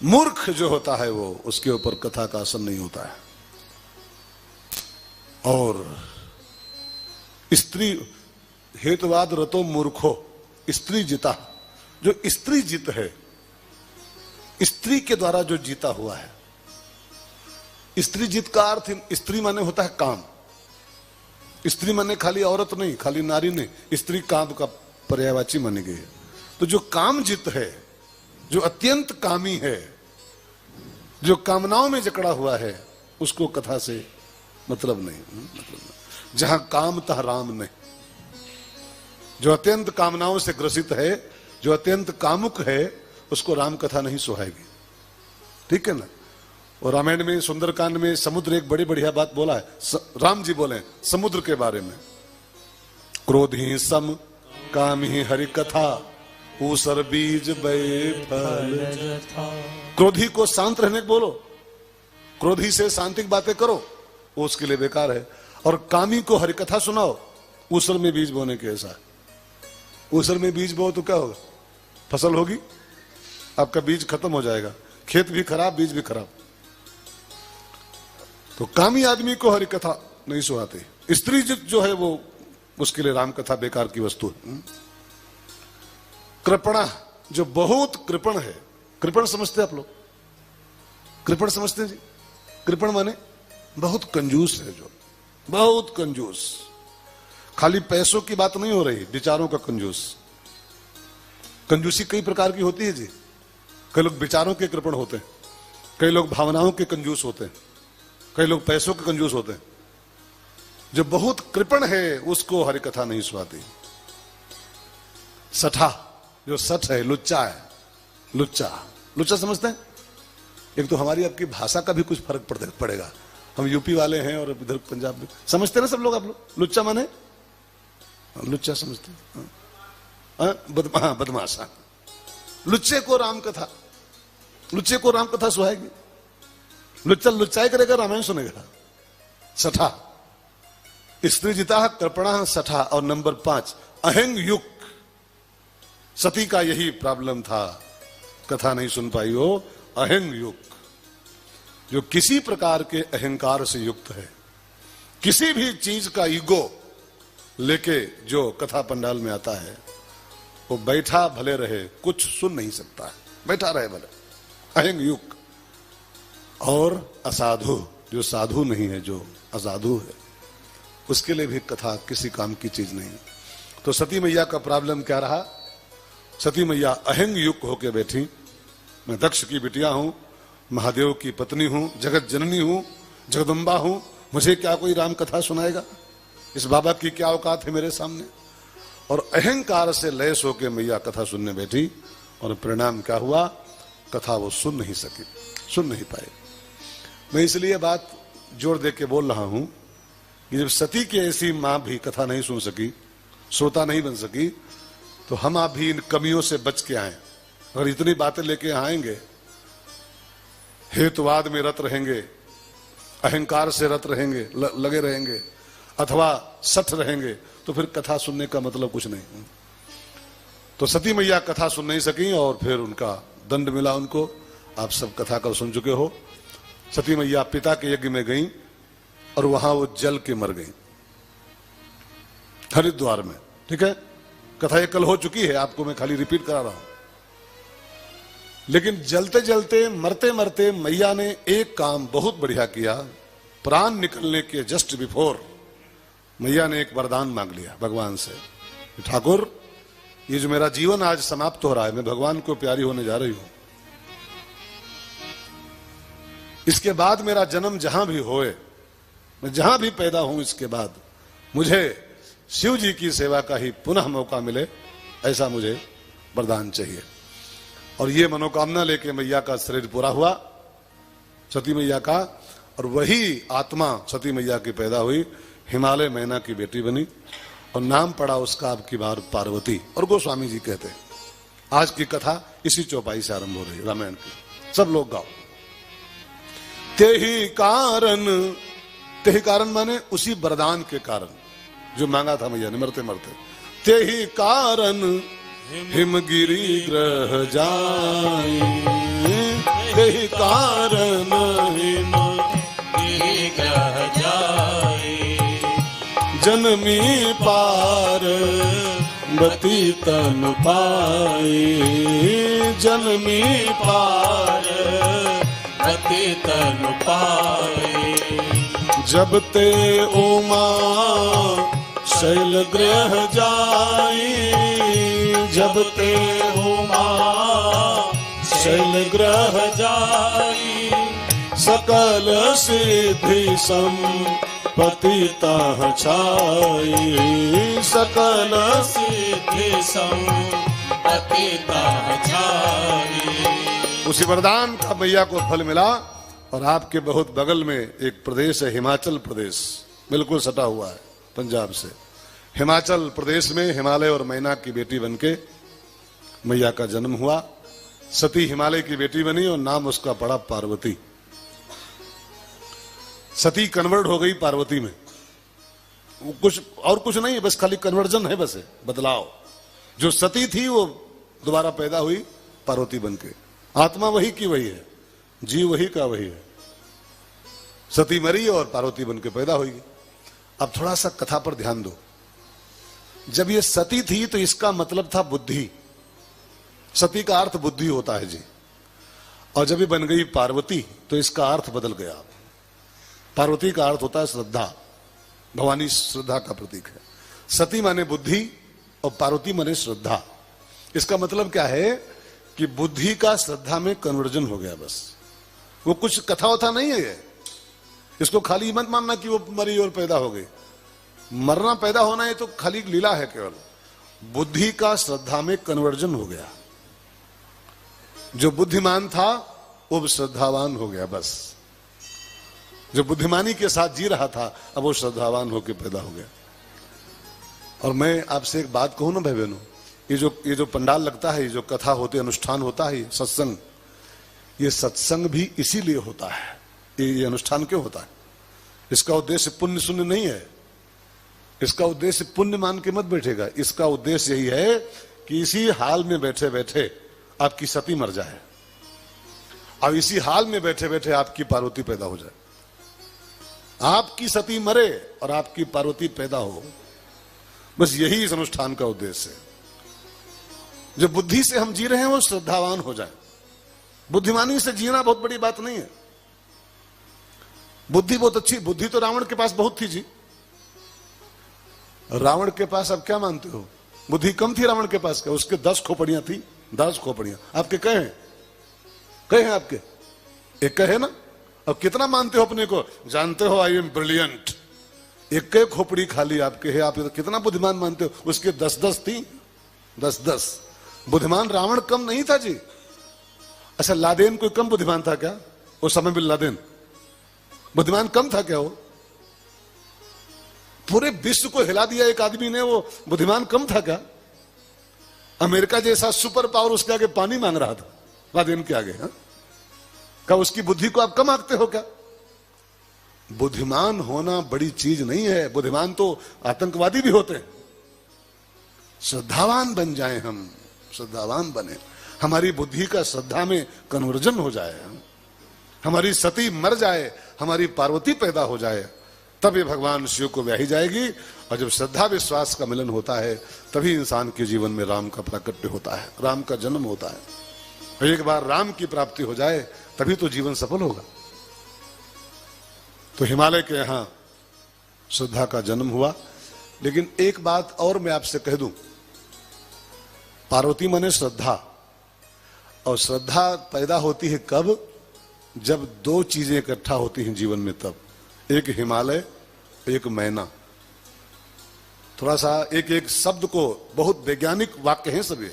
मूर्ख जो होता है वो, उसके ऊपर कथा का असर नहीं होता है। और स्त्री हेतुवाद रतो मूर्खो स्त्री जिता, जो स्त्री जित है, स्त्री के द्वारा जो जीता हुआ है। स्त्री जित का अर्थ, स्त्री माने होता है काम। स्त्री माने खाली औरत नहीं, खाली नारी नहीं, स्त्री काम का पर्यायवाची मानी गई है। तो जो काम जित है, जो अत्यंत कामी है, जो कामनाओं में जकड़ा हुआ है, उसको कथा से मतलब नहीं। जहां काम तह राम नहीं। जो अत्यंत कामनाओं से ग्रसित है, जो अत्यंत कामुक है, उसको राम कथा नहीं सुहाएगी। ठीक है ना। और रामायण में सुंदरकांड में समुद्र एक बड़ी बढ़िया बात बोला है। राम जी बोले समुद्र के बारे में, क्रोध ही सम काम ही हरि कथा ऊसर बीज बे फल। क्रोधी को शांत रहने को बोलो, क्रोधी से शांतिक बातें करो, वो उसके लिए बेकार है। और कामी को हरि कथा सुनाओ, ऊसर में बीज बोने के ऐसा है। ऊसर में बीज बो तो क्या होगा? फसल होगी, आपका बीज खत्म हो जाएगा, खेत भी खराब, बीज भी खराब। तो कामी आदमी को हरि कथा नहीं सुहाते। स्त्री जो है वो, उसके लिए राम कथा बेकार की वस्तु है। कृपणा, जो बहुत कृपण है। कृपण समझते आप लोग? कृपण समझते हैं जी? कृपण माने बहुत कंजूस है, जो बहुत कंजूस। खाली पैसों की बात नहीं हो रही, विचारों का कंजूस। कंजूसी कई प्रकार की होती है जी। कई लोग विचारों के कृपण होते हैं, कई लोग भावनाओं के कंजूस होते हैं, कई लोग पैसों के कंजूस होते हैं। जो बहुत कृपण है उसको हरि कथा नहीं सुहाती। सठा, जो सठ है, लुच्चा है, लुच्चा। लुच्चा समझते हैं? एक तो हमारी आपकी भाषा का भी कुछ फर्क पड़ेगा। हम यूपी वाले हैं और इधर पंजाब में, समझते ना सब लोग? आप लोग लुच्चा माने लुच्चा समझते हैं? बदमाशा। लुच्चे को राम कथा, लुच्चे को राम कथा सुहाएगी? लुच्चा लुच्चाई करेगा, रामायण सुनेगा। सठा, स्त्री जिता, कृपणा, सठा। और नंबर 5 अहंग युग। सती का यही प्रॉब्लम था, कथा नहीं सुन पाई हो। अहंग युग, जो किसी प्रकार के अहंकार से युक्त है, किसी भी चीज का ईगो लेके जो कथा पंडाल में आता है, वो बैठा भले रहे, कुछ सुन नहीं सकता है, बैठा रहे भले। अहंग युग। और असाधु, जो साधु नहीं है, जो असाधु है, उसके लिए भी कथा किसी काम की चीज नहीं। तो सती मैया का प्रॉब्लम क्या रहा? सती मैया अहंग युक्त होके बैठी। मैं दक्ष की बिटिया हूं, महादेव की पत्नी हूं, जगत जननी हूं, जगदम्बा हूं, मुझे क्या कोई राम कथा सुनाएगा? इस बाबा की क्या औकात है मेरे सामने? और अहंकार से लैस होके मैया कथा सुनने बैठी, और परिणाम क्या हुआ? कथा वो सुन नहीं सकी, सुन नहीं पाए। मैं इसलिए बात जोर दे के बोल रहा हूं कि जब सती की ऐसी मां भी कथा नहीं सुन सकी, श्रोता नहीं बन सकी, तो हम आप भी इन कमियों से बच के आए। अगर इतनी बातें लेके आएंगे, हेतुवाद में रत रहेंगे, अहंकार से रत रहेंगे, लगे रहेंगे, अथवा सठ रहेंगे, तो फिर कथा सुनने का मतलब कुछ नहीं। तो सती मैया कथा सुन नहीं सकी और फिर उनका दंड मिला उनको। आप सब कथा कर सुन चुके हो। सती मैया पिता के यज्ञ में गई और वहां वो जल के मर गई, हरिद्वार में। ठीक है, कथा ये कल हो चुकी है, आपको मैं खाली रिपीट करा रहा हूं। लेकिन जलते जलते, मरते मरते मैया ने एक काम बहुत बढ़िया किया। प्राण निकलने के जस्ट बिफोर मैया ने एक वरदान मांग लिया भगवान से, ठाकुर ये जो मेरा जीवन आज समाप्त हो रहा है, मैं भगवान को प्यारी होने जा रही हूं, इसके बाद मेरा जन्म जहां भी होए, मैं जहां भी पैदा हूं, इसके बाद मुझे शिव जी की सेवा का ही पुनः मौका मिले, ऐसा मुझे वरदान चाहिए। और ये मनोकामना लेके मैया का शरीर पूरा हुआ, सती मैया का। और वही आत्मा सती मैया की पैदा हुई, हिमालय मैना की बेटी बनी, और नाम पड़ा उसका आपकी बार पार्वती। और गोस्वामी जी कहते हैं आज की कथा इसी चौपाई से आरंभ हो रही है रामायण की। सब लोग गाओ। तेहि कारण माने उसी वरदान के कारण जो मांगा था मैया ने मरते मरते। तेहि कारण हिमगिरी ग्रह जाए, यही कारण हिम ग्रह जाए, जनमी पार बती तन पाए, जनमी पार गति तन पाए, जब ते उमा शैल ग्रह जाई, जब ते उमा शैल ग्रह जाई, सकल सिद्धि संपत्ति ताह छाई, सकल सिद्धि संपत्ति ताह छाई। उसी वरदान का मैया को फल मिला। और आपके बहुत बगल में एक प्रदेश है हिमाचल प्रदेश, बिल्कुल सटा हुआ है पंजाब से। हिमाचल प्रदेश में हिमालय और मैना की बेटी बनके मैया का जन्म हुआ। सती हिमालय की बेटी बनी और नाम उसका पड़ा पार्वती। सती कन्वर्ट हो गई पार्वती में, कुछ और कुछ नहीं, बस खाली कन्वर्जन है, बस है बदलाव। जो सती थी वो दोबारा पैदा हुई पार्वती बनके। आत्मा वही की वही है, जीव वही का वही है। सती मरी और पार्वती बनके पैदा हुई। अब थोड़ा सा कथा पर ध्यान दो। जब ये सती थी तो इसका मतलब था बुद्धि। सती का अर्थ बुद्धि होता है जी। और जब ये बन गई पार्वती तो इसका अर्थ बदल गया। पार्वती का अर्थ होता है श्रद्धा, भवानी श्रद्धा का प्रतीक है। सती माने बुद्धि और पार्वती माने श्रद्धा। इसका मतलब क्या है कि बुद्धि का श्रद्धा में कन्वर्जन हो गया। बस वो कुछ कथा वथा नहीं है ये। इसको खाली मत मानना कि वो मरी और पैदा हो गई। मरना पैदा होना ये तो खाली लीला है केवल। बुद्धि का श्रद्धा में कन्वर्जन हो गया। जो बुद्धिमान था वो श्रद्धावान हो गया। बस जो बुद्धिमानी के साथ जी रहा था अब वो श्रद्धावान होकर पैदा हो गया। और मैं आपसे एक बात कहूं ना भाई बहनों, ये जो पंडाल लगता है, ये जो कथा होती है, अनुष्ठान होता है, सत्संग, ये सत्संग भी इसीलिए होता है। ये अनुष्ठान क्यों होता है? इसका उद्देश्य पुण्य शून्य नहीं है। इसका उद्देश्य पुण्य मान के मत बैठेगा। इसका उद्देश्य यही है कि इसी हाल में बैठे बैठे आपकी सती मर जाए और इसी हाल में बैठे बैठे आपकी पार्वती पैदा हो जाए। आपकी सती मरे और आपकी पार्वती पैदा हो। बस यही इस अनुष्ठान का उद्देश्य है। जो बुद्धि से हम जी रहे हैं वो श्रद्धावान हो जाए। बुद्धिमानी से जीना बहुत बड़ी बात नहीं है। बुद्धि बहुत अच्छी, बुद्धि तो रावण के पास बहुत थी जी। रावण के पास अब क्या मानते हो? बुद्धि कम थी रावण के पास। क्या उसके 10 खोपड़ियां थी? 10 खोपड़ियां। आपके कहे हैं? कहे हैं आपके? एक कहे ना। अब कितना मानते हो अपने को? जानते हो आई एम ब्रिलियंट। एक खोपड़ी खाली आपके है। आप कितना बुद्धिमान मानते हो? उसके 10-10 थी। 10-10 बुद्धिमान। रावण कम नहीं था जी। अच्छा, लादेन कोई कम बुद्धिमान था क्या? उस समय बिन लादेन बुद्धिमान कम था क्या? वो पूरे विश्व को हिला दिया एक आदमी ने, वो बुद्धिमान कम था क्या? अमेरिका जैसा सुपर पावर उसके आगे पानी मांग रहा था लादेन के आगे। हा? क्या उसकी बुद्धि को आप कम आंकते हो क्या? बुद्धिमान होना बड़ी चीज नहीं है। बुद्धिमान तो आतंकवादी भी होते हैं। श्रद्धावान बन जाएं हम, श्रद्धावान बने। हमारी बुद्धि का श्रद्धा में कन्वर्जन हो जाए। हमारी सती मर जाए, हमारी पार्वती पैदा हो जाए, तब ये भगवान शिव को ब्याही जाएगी। और जब श्रद्धा विश्वास का मिलन होता है तभी इंसान के जीवन में राम का प्राकट्य होता है, राम का जन्म होता है। और एक बार राम की प्राप्ति हो जाए तभी तो जीवन सफल होगा। तो हिमालय के यहां श्रद्धा का जन्म हुआ। लेकिन एक बात और मैं आपसे कह दूं, पार्वती माने श्रद्धा। और श्रद्धा पैदा होती है कब? जब 2 चीजें इकट्ठा होती हैं जीवन में, तब। एक हिमालय, एक मैना। थोड़ा सा एक शब्द को, बहुत वैज्ञानिक वाक्य हैं सभी।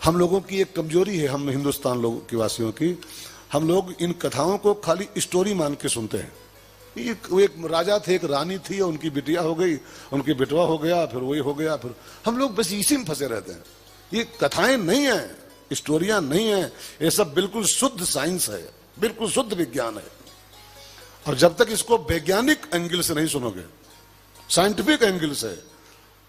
हम लोगों की एक कमजोरी है, हम हिंदुस्तान लोगों की वासियों की, हम लोग इन कथाओं को खाली स्टोरी मान के सुनते हैं। एक राजा थे, एक रानी थी, उनकी बिटिया हो गई, उनकी बेटवा हो गया, फिर वही हो गया, फिर हम लोग बस इसी में फंसे रहते हैं। ये कथाएं नहीं है, स्टोरियां नहीं है, ये सब बिल्कुल शुद्ध साइंस है, बिल्कुल शुद्ध विज्ञान है। और जब तक इसको वैज्ञानिक एंगल से नहीं सुनोगे, साइंटिफिक एंगल से,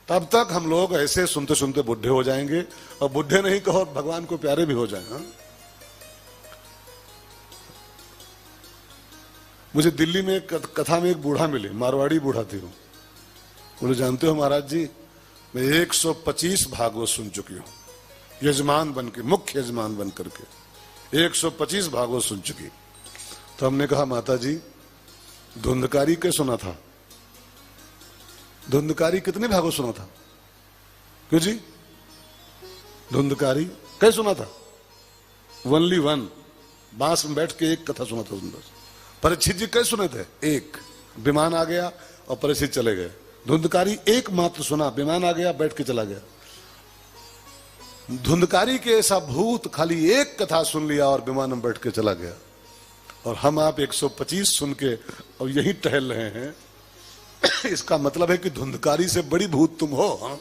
तब तक हम लोग ऐसे सुनते सुनते बुढ़े हो जाएंगे। और बुढ़े नहीं कहो, भगवान को प्यारे भी हो जाए। मुझे दिल्ली में एक कथा में एक बूढ़ा मिले, मारवाड़ी बूढ़ा थे वो। बोले जानते हो महाराज जी, मैं 125 भागवत सुन चुकी हूँ, यजमान बन के, मुख्य यजमान बन करके 125 भागवत सुन चुकी। तो हमने कहा माता जी धुंधकारी के सुना था? धुंधकारी कितने भागवत सुना था? क्यों जी? धुंधकारी कैसे सुना था? ओनली वन, बांस में बैठ के एक कथा सुना था सुंदर। परीक्षित जी कैसे सुने थे? एक, विमान आ गया और परीक्षित चले गए। धुंधकारी एक मात्र सुना, विमान आ गया बैठ के चला गया। धुंधकारी के ऐसा भूत खाली एक कथा सुन लिया और विमान में बैठ के चला गया, और हम आप 125 सुन के और यही टहल रहे हैं। इसका मतलब है कि धुंधकारी से बड़ी भूत तुम हो। हाँ?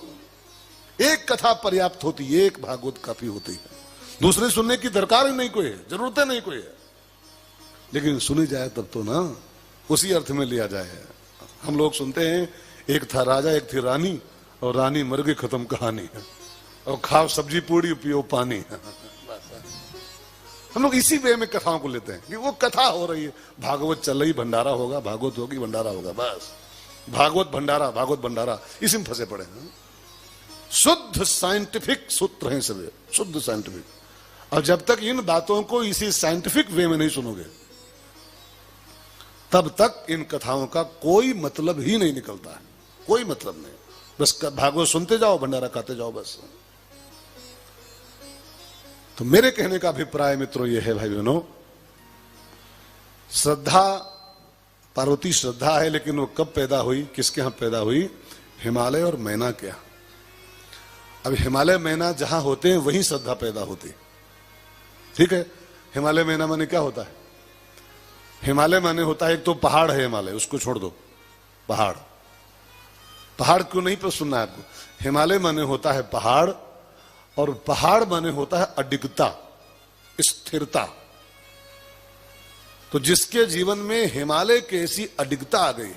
एक कथा पर्याप्त होती, एक भागवत काफी होती है, दूसरे सुनने की दरकार ही नहीं कोई है, जरूरत नहीं कोई है, लेकिन सुनी जाए तब तो ना, उसी अर्थ में लिया जाए। हम लोग सुनते हैं एक था राजा एक थी रानी, और रानी मर गई खत्म कहानी, और खाओ सब्जी पूड़ी पियो पानी। हम लोग इसी वे में कथाओं को लेते हैं कि वो कथा हो रही है, भागवत चल रही, भंडारा होगा, भागवत होगी, भंडारा होगा, बस भागवत भंडारा, भागवत भंडारा, इसी में फंसे पड़े हैं। शुद्ध साइंटिफिक सूत्र हैं सभी, शुद्ध साइंटिफिक। और जब तक इन बातों को इसी साइंटिफिक वे में नहीं सुनोगे, तब तक इन कथाओं का कोई मतलब ही नहीं निकलता है, कोई मतलब नहीं। बस भागवत सुनते जाओ, भंडारा खाते जाओ, बस। तो मेरे कहने का अभिप्राय मित्रों ये है भाई बहनों, श्रद्धा, पार्वती श्रद्धा है, लेकिन वो कब पैदा हुई, किसके यहां पैदा हुई? हिमालय और मैना के यहां। अब हिमालय मैना जहां होते हैं वहीं श्रद्धा पैदा होती, ठीक है। हिमालय मैना माने क्या होता है? हिमालय माने होता है एक तो पहाड़ है, हिमालय उसको छोड़ दो, पहाड़। पहाड़ क्यों नहीं पर सुनना है आपको? हिमालय माने होता है पहाड़, और पहाड़ माने होता है अडिगता, स्थिरता। तो जिसके जीवन में हिमालय की ऐसी अडिगता आ गई,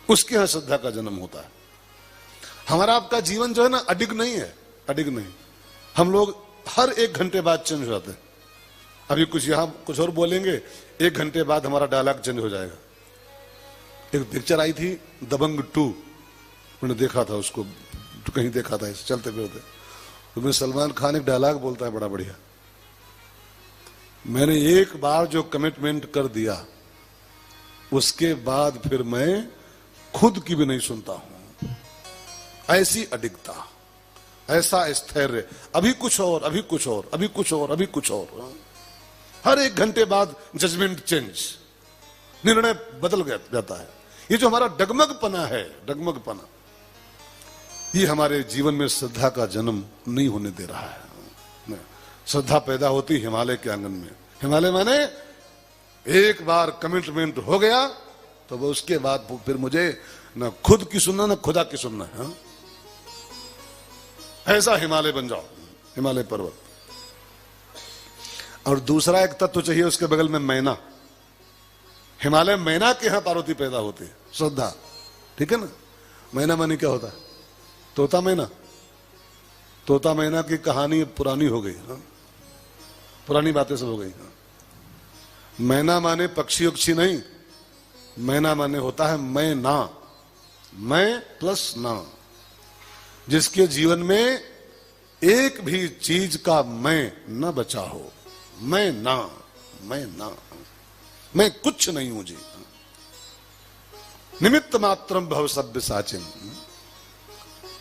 उसके यहां श्रद्धा का जन्म होता है। हमारा आपका जीवन जो है ना, अडिग नहीं है, अडिग नहीं। हम लोग हर 1 घंटे बाद चेंज हो जाते हैं। अभी कुछ यहां कुछ और बोलेंगे, 1 घंटे बाद हमारा डायलॉग चेंज हो जाएगा। एक पिक्चर आई थी दबंग 2, मैंने देखा था उसको, तो कहीं देखा था इसे चलते फिरते, तो मैं सलमान खान एक डायलॉग बोलता है बड़ा बढ़िया, मैंने एक बार जो कमिटमेंट कर दिया उसके बाद फिर मैं खुद की भी नहीं सुनता हूं। ऐसी अडिगता, ऐसा स्थैर्य, अभी कुछ और, अभी कुछ और, अभी कुछ और, अभी कुछ और। हर 1 घंटे बाद जजमेंट चेंज, निर्णय बदल जाता है। ये जो हमारा डगमगपना है, डगमगपना, ये हमारे जीवन में श्रद्धा का जन्म नहीं होने दे रहा है। श्रद्धा पैदा होती हिमालय के आंगन में। हिमालय माने एक बार कमिटमेंट हो गया तो वो उसके बाद फिर मुझे न खुद की सुनना न खुदा की सुनना है। ऐसा हिमालय बन जाओ, हिमालय पर्वत। और दूसरा एक तत्व चाहिए उसके बगल में, मैना। हिमालय मैना के यहां पार्वती पैदा होती है, श्रद्धा, ठीक है ना। मैना माने क्या होता है? तोता मैना। तोता मैना की कहानी पुरानी हो गई, हाँ? पुरानी बातें सब हो गई। हाँ? मैना माने पक्षी उक्षी नहीं, मैना माने होता है मैं ना, मैं प्लस ना। जिसके जीवन में एक भी चीज का मैं न बचा हो, मैं ना, मैं ना, मैं कुछ नहीं हूं जी। निमित्त मात्रम भव सभ्य साचिन।